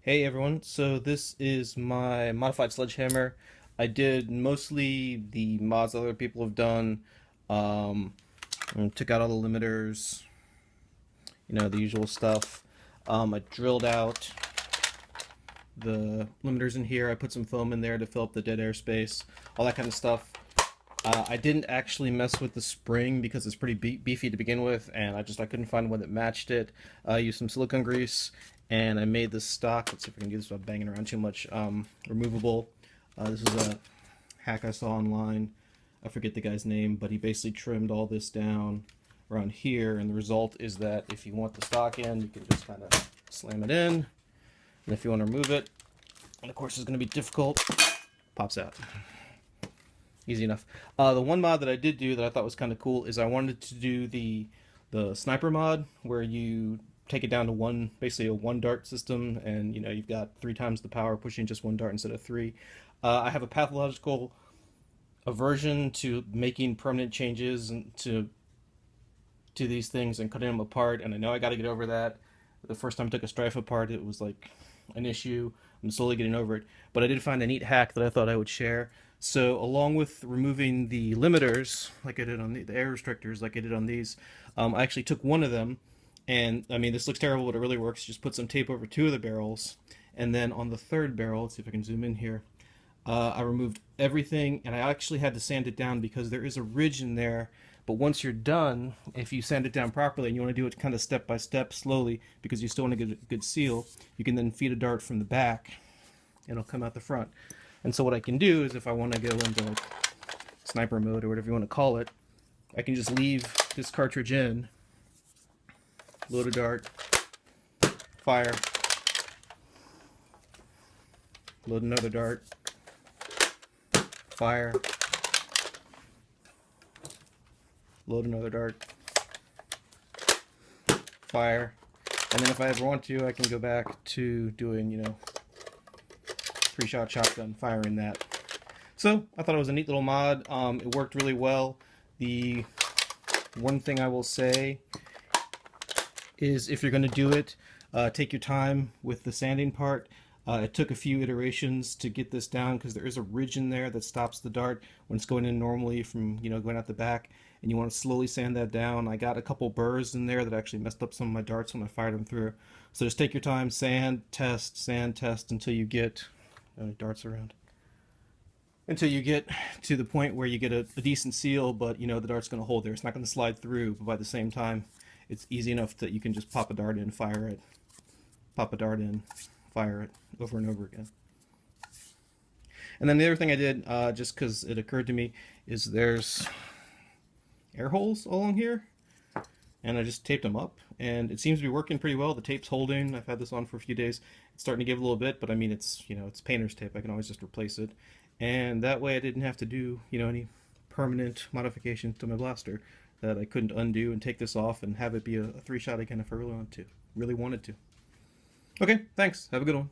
Hey everyone, so this is my modified sledgehammer. I did mostly the mods other people have done. Um, and took out all the limiters, the usual stuff. I drilled out the limiters in here. I put some foam in there to fill up the dead air space, all that kind of stuff. I didn't actually mess with the spring because it's pretty beefy to begin with, and I couldn't find one that matched it. I used some silicone grease, and I made this stock. Let's see if I can do this without banging around too much. Removable. This is a hack I saw online. I forget the guy's name, but he basically trimmed all this down around here, and the result is that if you want the stock in, you can just kind of slam it in, and if you want to remove it, and of course it's going to be difficult, pops out. Easy enough. The one mod that I did do that I thought was kind of cool is I wanted to do the sniper mod where you take it down to basically a one dart system, and you've got 3 times the power pushing just one dart instead of 3. I have a pathological aversion to making permanent changes to these things and cutting them apart, and I know I got to get over that. The first time I took a strife apart, it was like an issue. I'm slowly getting over it, but I did find a neat hack that I thought I would share. So along with removing the limiters, like I did on the air restrictors, like I did on these, I actually took one of them, and I mean, this looks terrible, but it really works. Just put some tape over 2 of the barrels, and then on the 3rd barrel, let's see if I can zoom in here, I removed everything, and I actually had to sand it down because there is a ridge in there. But once you're done, if you sand it down properly and you want to do it kind of step by step, slowly, because you still want to get a good seal, you can then feed a dart from the back, and it'll come out the front. And so what I can do is, if I want to go into like sniper mode or whatever you want to call it, I can just leave this cartridge in, load a dart, fire, load another dart, fire, load another dart, fire, and then if I ever want to, I can go back to doing, 3-shot shotgun, firing that. So I thought it was a neat little mod. It worked really well. The one thing I will say is, if you're going to do it, take your time with the sanding part. It took a few iterations to get this down because there is a ridge in there that stops the dart when it's going in normally from going out the back, and you want to slowly sand that down. I got a couple burrs in there that actually messed up some of my darts when I fired them through. So just take your time, sand test until you get darts around. Until you get to the point where you get a decent seal, but the dart's going to hold there. It's not going to slide through, but by the same time, it's easy enough that you can just pop a dart in, fire it, pop a dart in, fire it, over and over again. And then the other thing I did, just because it occurred to me, is there's air holes along here, and I just taped them up, and it seems to be working pretty well. The tape's holding. I've had this on for a few days. It's starting to give a little bit, but I mean, it's it's painter's tape. I can always just replace it, and that way I didn't have to do any permanent modifications to my blaster that I couldn't undo, and take this off and have it be a 3-shot again if I really wanted to. Okay, thanks. Have a good one.